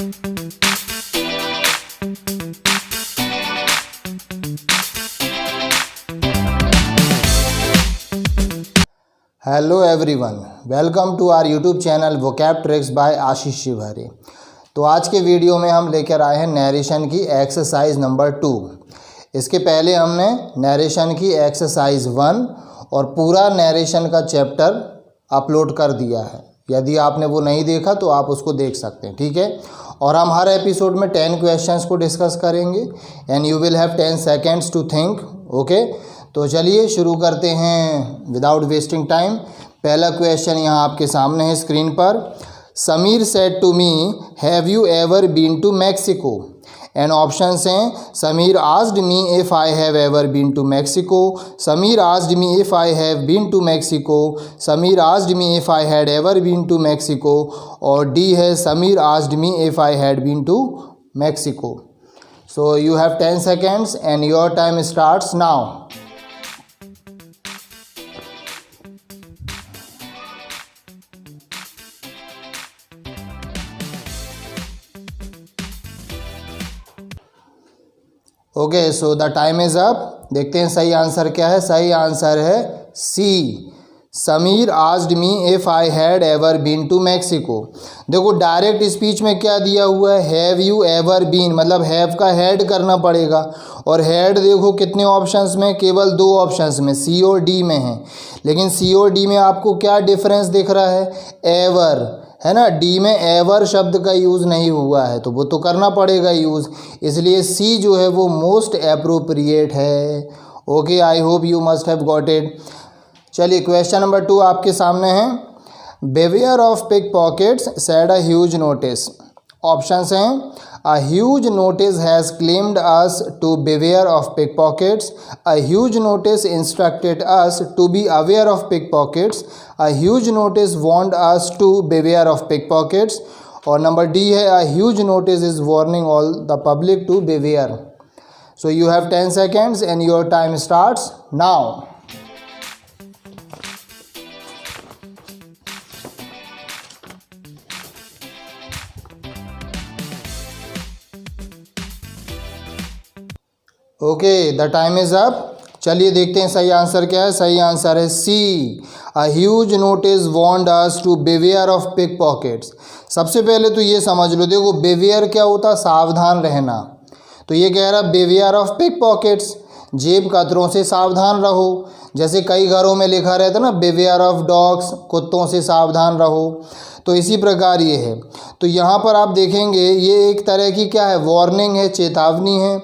Hello everyone, welcome to our YouTube channel vocab tricks by Ashish Shivhare. तो आज के video में हम लेकर आए हैं नरेशन की एक्सरसाइज नंबर 2। इसके पहले हमने नरेशन की एक्सरसाइज 1 और पूरा नरेशन का चैप्टर अपलोड कर दिया है। यदि आपने वो नहीं देखा तो आप उसको देख सकते हैं, ठीक है। और हम हर एपिसोड में 10 क्वेश्चंस को डिस्कस करेंगे and you will have 10 seconds to think, okay. तो चलिए शुरू करते हैं विदाउट वेस्टिंग टाइम। पहला क्वेश्चन यहाँ आपके सामने है स्क्रीन पर। Sameer said to me, have you ever been to Mexico? And options हैं, Sameer asked me if I have ever been to Mexico, Sameer asked me if I have been to Mexico, Sameer asked me if I had ever been to Mexico, और D है Sameer asked me if I had been to Mexico. So you have 10 seconds and your time starts now. Okay, so the time is up. देखते हैं सही answer क्या है। सही answer है C, Sameer asked me if I had ever been to Mexico. देखो direct speech में क्या दिया हुआ है, हैव यू एवर बीन, मतलब हैव का हैड करना पड़ेगा। और हैड देखो कितने ऑप्शंस में, केवल 2 ऑप्शंस में, सी और डी में है। लेकिन सी और डी में आपको क्या डिफरेंस दिख रहा है, एवर है ना। डी में एवर शब्द का यूज़ नहीं हुआ है, तो वो तो करना पड़ेगा यूज़, इसलिए सी जो है वो मोस्ट एप्रोप्रिएट है। Okay, I hope you must have got it. चलिए क्वेश्चन नंबर 2 आपके सामने है। Beware of pickpockets said a huge notice. Options हैं, a huge notice has claimed us to beware of pickpockets, a huge notice instructed us to be aware of pickpockets, a huge notice warned us to beware of pickpockets, और number D है, a huge notice is warning all the public to beware. So you have 10 seconds and your time starts now. Okay, the time is up. चलिए देखते हैं सही answer क्या है। सही answer है C, a huge notice warned us to beware of pickpockets. सबसे पहले तो ये समझ लो, देखो बिवेयर क्या होता, सावधान रहना। तो ये कह रहा बिवेयर ऑफ पिक पॉकेट्स, जेब कतरों से सावधान रहो। जैसे कई घरों में लिखा रहता ना, बिवेयर ऑफ डॉग्स, कुत्तों से सावधान रहो। तो इसी प्रकार ये है। तो यहाँ पर आप देखेंगे ये एक तरह की क्या है, वार्निंग है, चेतावनी है।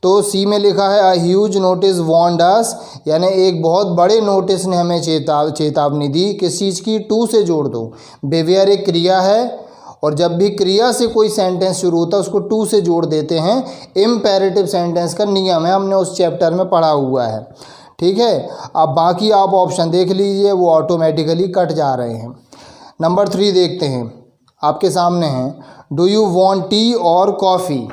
तो सी में लिखा है, अ ह्यूज नोटिस वार्नड अस, यानी एक बहुत बड़े नोटिस ने हमें चेतावनी दी। किस चीज़ की, टू से जोड़ दो। बिवेयर एक क्रिया है, और जब भी क्रिया से कोई सेंटेंस शुरू होता है उसको टू से जोड़ देते हैं। इम्पेरेटिव सेंटेंस का नियम है, हमने उस चैप्टर में पढ़ा हुआ है, ठीक है। अब बाकी आप ऑप्शन देख लीजिए, वो ऑटोमेटिकली कट जा रहे हैं। नंबर 3 देखते हैं, आपके सामने है, डू यू वांट टी और कॉफ़ी?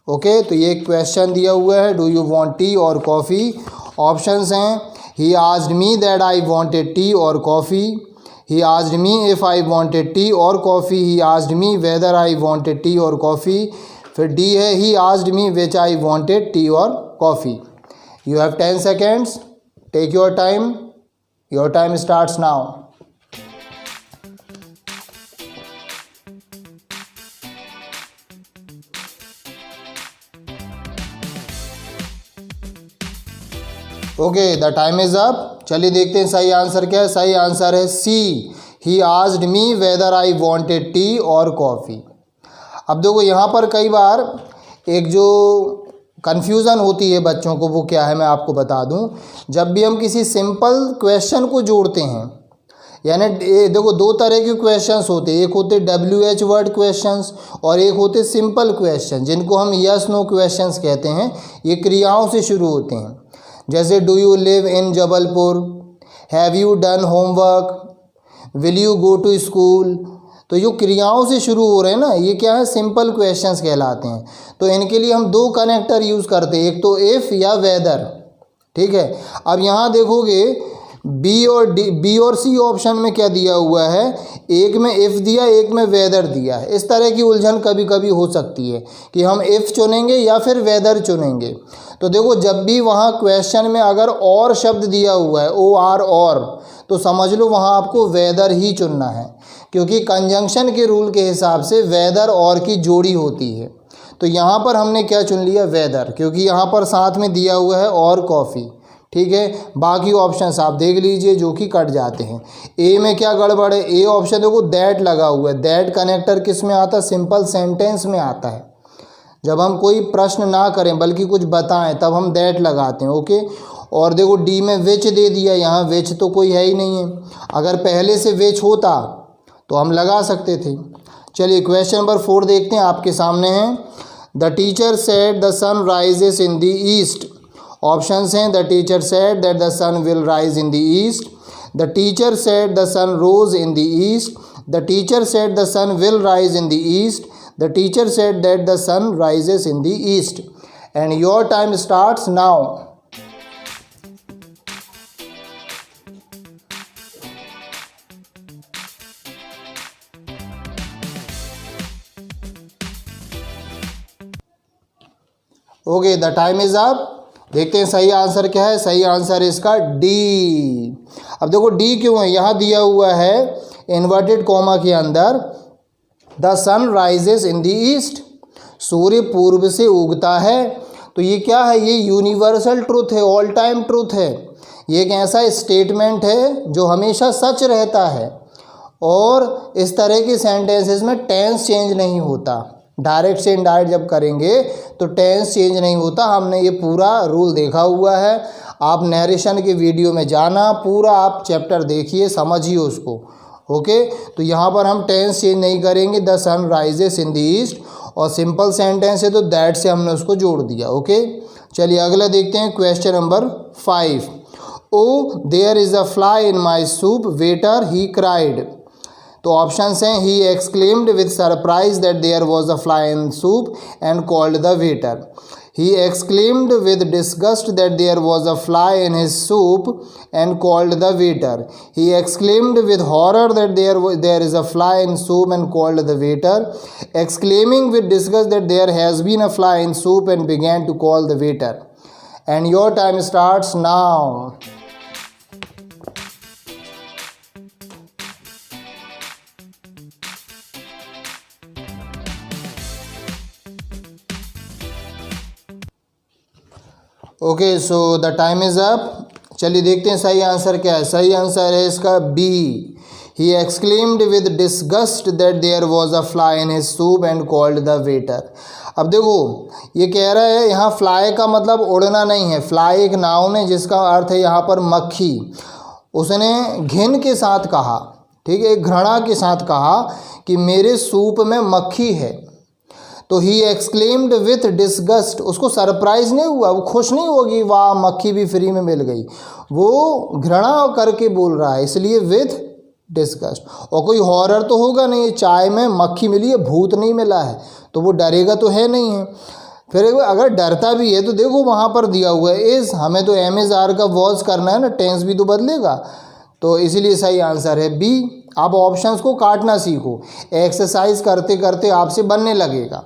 ओके, तो ये क्वेश्चन दिया हुआ है, डू यू वांट टी और कॉफ़ी। ऑप्शंस हैं, he asked me that I wanted tea और coffee, he asked me if I wanted tea और coffee, he asked me whether I wanted tea और कॉफ़ी, फिर D है, he asked me which I wanted tea और coffee. You have 10 seconds, take your time starts now. Okay, the time is up. चलिए देखते हैं सही answer क्या है। सही आंसर है C, he asked me whether I wanted tea और कॉफ़ी। अब देखो यहाँ पर कई बार एक जो कन्फ्यूज़न होती है बच्चों को, वो क्या है मैं आपको बता दूं। जब भी हम किसी सिंपल क्वेश्चन को जोड़ते हैं, यानी देखो 2 तरह के क्वेश्चंस होते हैं, एक होते WH वर्ड क्वेश्चंस और एक होते सिंपल क्वेश्चन, जिनको हम यस नो क्वेश्चंस कहते हैं। ये क्रियाओं से शुरू होते हैं, जैसे do you live in Jabalpur, have you done homework, will you go to school. तो जो क्रियाओं से शुरू हो रहे हैं ना, ये क्या है, सिंपल क्वेश्चंस कहलाते हैं। तो इनके लिए हम 2 कनेक्टर यूज़ करते हैं, एक तो इफ़ या वेदर, ठीक है। अब यहाँ देखोगे बी और सी ऑप्शन में क्या दिया हुआ है, एक में इफ़ दिया, एक में वेदर दिया है। इस तरह की उलझन कभी कभी हो सकती है कि हम इफ़ चुनेंगे या फिर वेदर चुनेंगे। तो देखो, जब भी वहाँ क्वेश्चन में अगर और शब्द दिया हुआ है OR और, तो समझ लो वहाँ आपको वेदर ही चुनना है, क्योंकि कंजंक्शन के रूल के हिसाब से वेदर और की जोड़ी होती है। तो यहाँ पर हमने क्या चुन लिया, वेदर, क्योंकि यहाँ पर साथ में दिया हुआ है और कॉफ़ी। ठीक है, बाकी ऑप्शंस आप देख लीजिए जो कि कट जाते हैं। ए में क्या गड़बड़ है, ए ऑप्शन देखो दैट लगा हुआ है। दैट कनेक्टर किस में आता है, सिंपल सेंटेंस में आता है। जब हम कोई प्रश्न ना करें बल्कि कुछ बताएं तब हम दैट लगाते हैं। ओके, और देखो डी में विच दे दिया, यहाँ विच तो कोई है ही नहीं है। अगर पहले से विच होता तो हम लगा सकते थे। चलिए क्वेश्चन नंबर 4 देखते हैं, आपके सामने है। The teacher said the sun rises in the east. Options हैं, the teacher said that the sun will rise in the east, the teacher said the sun rose in the east, the teacher said the sun will rise in the east, the teacher said that the sun rises in the east. And your time starts now. Okay, the time is up. देखते हैं सही answer क्या है। सही answer है इसका D. अब देखो डी क्यों है, यहाँ दिया हुआ है इन्वर्टेड कॉमा के अंदर the sun rises in the east, सूर्य पूर्व से उगता है। तो ये क्या है, ये यूनिवर्सल ट्रूथ है, ऑल टाइम ट्रूथ है। ये एक ऐसा स्टेटमेंट है जो हमेशा सच रहता है, और इस तरह के सेंटेंसेस में टेंस चेंज नहीं होता। डायरेक्ट से इनडायरेक्ट जब करेंगे तो टेंस चेंज नहीं होता। हमने ये पूरा रूल देखा हुआ है। आप नरेशन के वीडियो में जाना, पूरा आप चैप्टर देखिए, समझिए उसको। ओके, तो यहाँ पर हम टेंस चेंज नहीं करेंगे। The sun rises in the east, और सिंपल सेंटेंस है तो दैट से हमने उसको जोड़ दिया। ओके, चलिए अगला देखते हैं question number 5। Oh there is a fly in my soup waiter he cried. तो ऑप्शंस हैं, he exclaimed with surprise that there was a fly in soup and called the waiter. He exclaimed with disgust that there was a fly in his soup and called the waiter. He exclaimed with horror that there is a fly in soup and called the waiter. Exclaiming with disgust that there has been a fly in soup and began to call the waiter. And your time starts now. Okay, so the time is up. चलिए देखते हैं सही answer क्या है। सही answer है इसका B. He exclaimed with disgust that there was a fly in his soup and called the waiter. अब देखो ये कह रहा है, यहाँ फ्लाई का मतलब उड़ना नहीं है। फ्लाई एक नाउन है जिसका अर्थ है यहाँ पर मक्खी। उसने घिन के साथ कहा, ठीक है, घृणा के साथ कहा कि मेरे सूप में मक्खी है। तो ही एक्सक्लेम्ड विथ डिसगस्ट, उसको सरप्राइज नहीं हुआ, वो खुश नहीं होगी वाह मक्खी भी फ्री में मिल गई, वो घृणा करके बोल रहा है, इसलिए विथ डिसगस्ट। और कोई हॉरर तो होगा नहीं, चाय में मक्खी मिली है, भूत नहीं मिला है, तो वो डरेगा तो है नहीं है। फिर अगर डरता भी है तो देखो वहाँ पर दिया हुआ है इज़, हमें तो MSR का वॉज करना है ना, टेंस भी तो बदलेगा, तो इसीलिए सही आंसर है बी। आप ऑप्शंस को काटना सीखो, एक्सरसाइज करते करते आपसे बनने लगेगा।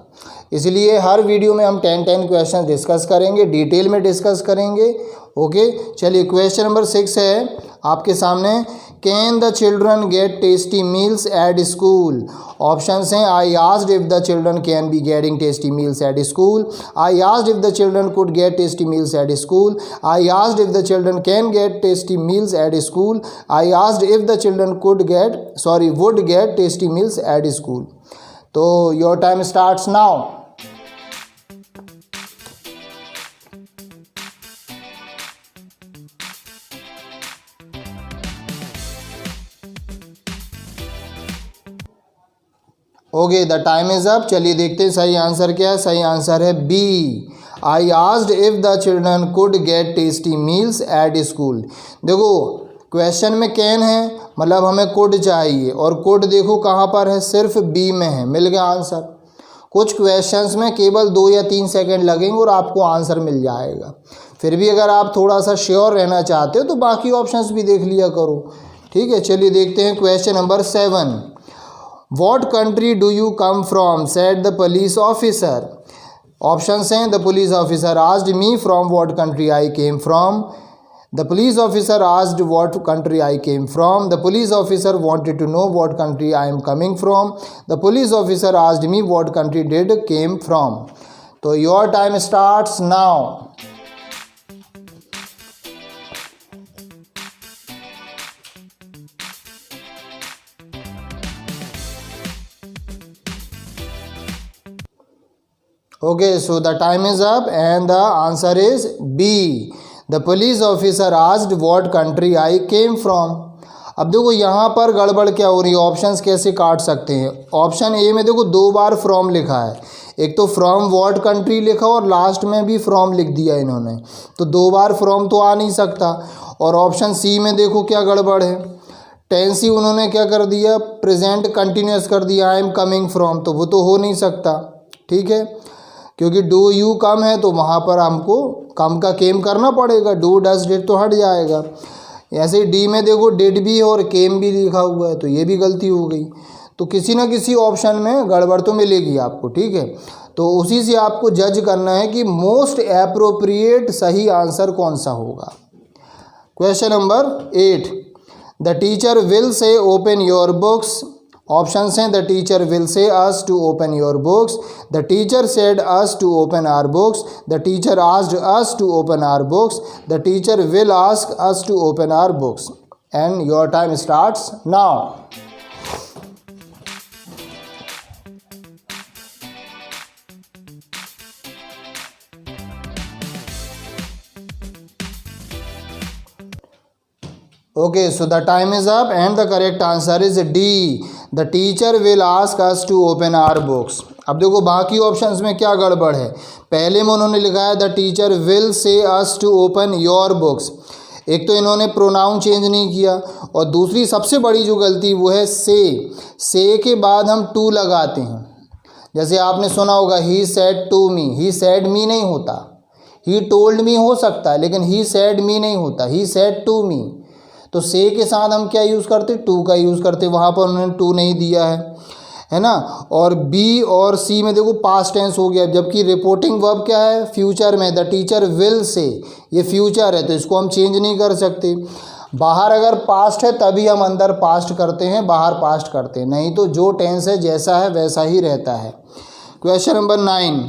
इसलिए हर वीडियो में हम 10 क्वेश्चन डिस्कस करेंगे, डिटेल में डिस्कस करेंगे। ओके, चलिए क्वेश्चन नंबर 6 है आपके सामने। Can the children get tasty meals at school. Options हैं, I asked if the children can be getting tasty meals at school, I asked if the children could get tasty meals at school, I asked if the children can get tasty meals at school, I asked if the children would gate tasty meals at school. तो your time starts now. Okay, the time is up. चलिए देखते हैं सही answer क्या है। सही answer है B. I asked if the children could get tasty meals at school. देखो क्वेश्चन में कैन है, मतलब हमें कुड चाहिए, और कुड देखो कहाँ पर है, सिर्फ बी में है, मिल गया आंसर। कुछ क्वेश्चंस में केवल 2 या 3 सेकंड लगेंगे और आपको आंसर मिल जाएगा। फिर भी अगर आप थोड़ा सा श्योर रहना चाहते हो तो बाकी ऑप्शंस भी देख लिया करो। ठीक है, चलिए देखते हैं question number 7। What country do you come from said the police officer. Options हैं, the police officer asked me from what country I came from, the police officer asked what country I came from, the police officer wanted to know what country I am coming from, the police officer asked me what country did came from. तो your time starts now. Okay, so the time is up and the answer is B. The police officer asked what country I came from. अब देखो यहाँ पर गड़बड़ क्या हो रही है, ऑप्शंस कैसे काट सकते हैं। ऑप्शन ए में देखो 2 बार फ्रॉम लिखा है, एक तो फ्रॉम व्हाट कंट्री लिखा और लास्ट में भी फ्रॉम लिख दिया इन्होंने, तो 2 बार फ्रॉम तो आ नहीं सकता। और ऑप्शन सी में देखो क्या गड़बड़ है, टेंस ही उन्होंने क्या कर दिया, प्रेजेंट कंटिन्यूस कर दिया, आई एम कमिंग फ्रॉम, तो वो तो हो नहीं सकता। ठीक है, क्योंकि डू यू कम है तो वहाँ पर हमको कम का केम करना पड़ेगा, डू डज डिड तो हट जाएगा। ऐसे ही डी में देखो डिड भी और केम भी लिखा हुआ है, तो ये भी गलती हो गई। तो किसी ना किसी ऑप्शन में गड़बड़ तो मिलेगी आपको। ठीक है, तो उसी से आपको जज करना है कि मोस्ट एप्रोप्रिएट सही आंसर कौन सा होगा। Question number 8। The teacher will say open your books. Options हैं, the teacher will say us to open your books, the teacher said us to open our books, the teacher asked us to open our books, the teacher will ask us to open our books. And your time starts now. Okay, so the time is up and the correct answer is D. The teacher will ask us to open our books. अब देखो बाकी options में क्या गड़बड़ है। पहले में उन्होंने लिखा है the teacher will say us to open your books. एक तो इन्होंने प्रोनाउन चेंज नहीं किया, और दूसरी सबसे बड़ी जो गलती वो है से के बाद हम टू लगाते हैं। जैसे आपने सुना होगा he said to me, he said me नहीं होता, ही टोल्ड मी हो सकता है, लेकिन ही सेड मी नहीं होता, ही सेड टू मी। तो से के साथ हम क्या यूज़ करते, टू का यूज़ करते, वहाँ पर उन्होंने टू नहीं दिया है ना। और बी और सी में देखो पास्ट टेंस हो गया, जबकि रिपोर्टिंग वर्ब क्या है, फ्यूचर में, द टीचर विल से, ये फ्यूचर है तो इसको हम चेंज नहीं कर सकते। बाहर अगर पास्ट है तभी हम अंदर पास्ट करते हैं, बाहर पास्ट करते हैं, नहीं तो जो टेंस है जैसा है वैसा ही रहता है। Question number 9।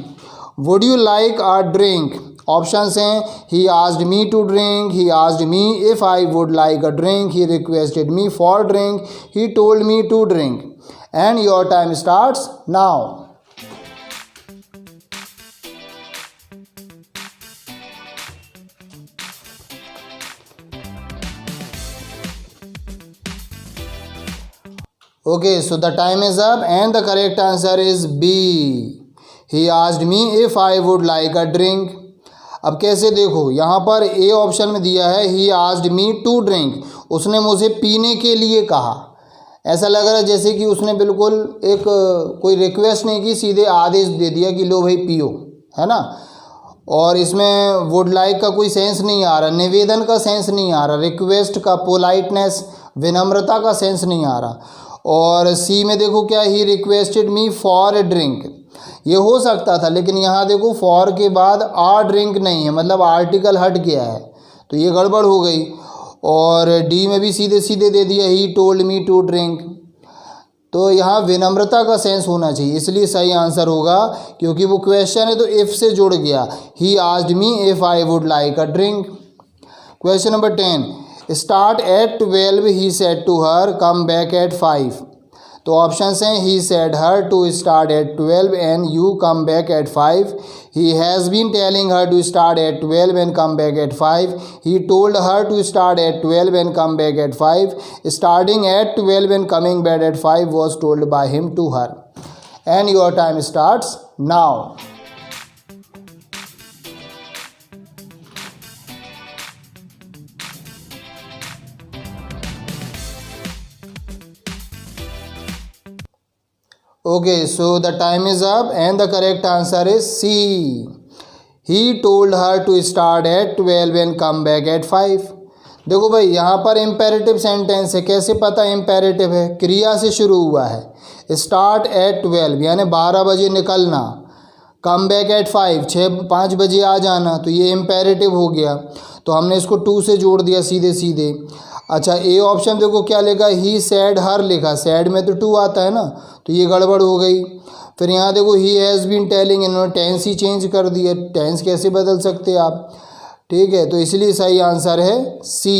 Would you like a drink. Options हैं, he asked me to drink, he asked me if I would like a drink, he requested me for drink, he told me to drink. And your time starts now. Okay, so the time is up and the correct answer is B. He asked me if I would like a drink. अब कैसे देखो, यहाँ पर A option में दिया है he asked me to drink, उसने मुझे पीने के लिए कहा। ऐसा लग रहा है जैसे कि उसने बिल्कुल एक कोई रिक्वेस्ट नहीं की, सीधे आदेश दे दिया कि लो भाई पियो, है ना। और इसमें वुड लाइक का कोई सेंस नहीं आ रहा, निवेदन का सेंस नहीं आ रहा, रिक्वेस्ट का, पोलाइटनेस, विनम्रता का सेंस नहीं आ रहा। और सी में देखो क्या, ही requested me for a drink, ये हो सकता था, लेकिन यहाँ देखो फॉर के बाद आ ड्रिंक नहीं है, मतलब आर्टिकल हट गया है, तो ये गड़बड़ हो गई। और डी में भी सीधे सीधे दे दिया he told me to drink, तो यहाँ विनम्रता का सेंस होना चाहिए, इसलिए सही आंसर होगा, क्योंकि वो क्वेश्चन है तो इफ़ से जुड़ गया, he asked me if I would like a drink. Question number 10। Start at 12 he said to her, come back at 5। तो ऑप्शंस हैं, he said her to start at 12 and you come back at 5, he has been telling her to start at 12 and come back at 5, he told her to start at 12 and come back at 5, starting at 12 and coming back at 5 was told by him to her. And your time starts now. Okay, so the time is up and the correct answer is C. He told her to start at 12 and come back at 5. देखो भाई यहाँ पर imperative sentence है, कैसे पता imperative है? क्रिया से शुरू हुआ है। स्टार्ट एट 12 यानी 12 बजे निकलना, कम बैक एट 5 बजे आ जाना, तो ये इम्पेरेटिव हो गया। तो हमने इसको 2 से जोड़ दिया सीधे सीधे। अच्छा, ए ऑप्शन देखो क्या लिखा, ही सैड हर लिखा, सैड में तो 2 आता है ना, तो ये गड़बड़ हो गई। फिर यहाँ देखो ही हैज़ बीन टेलिंग, इन्होंने टेंस ही चेंज कर दिया, टेंस कैसे बदल सकते आप? ठीक है, तो इसलिए सही आंसर है सी।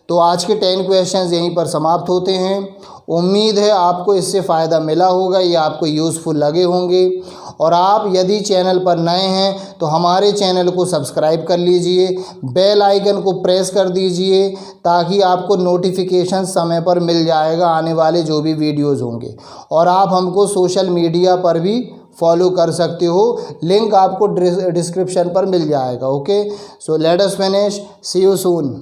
तो आज के 10 क्वेश्चंस यहीं पर समाप्त होते हैं। उम्मीद है आपको इससे फ़ायदा मिला होगा, ये आपको यूज़फुल लगे होंगे। और आप यदि चैनल पर नए हैं तो हमारे चैनल को सब्सक्राइब कर लीजिए, बेल आइकन को प्रेस कर दीजिए, ताकि आपको नोटिफिकेशन समय पर मिल जाएगा आने वाले जो भी वीडियोज़ होंगे। और आप हमको सोशल मीडिया पर भी फॉलो कर सकते हो, लिंक आपको डिस्क्रिप्शन पर मिल जाएगा। Okay, so let us finish, see you soon.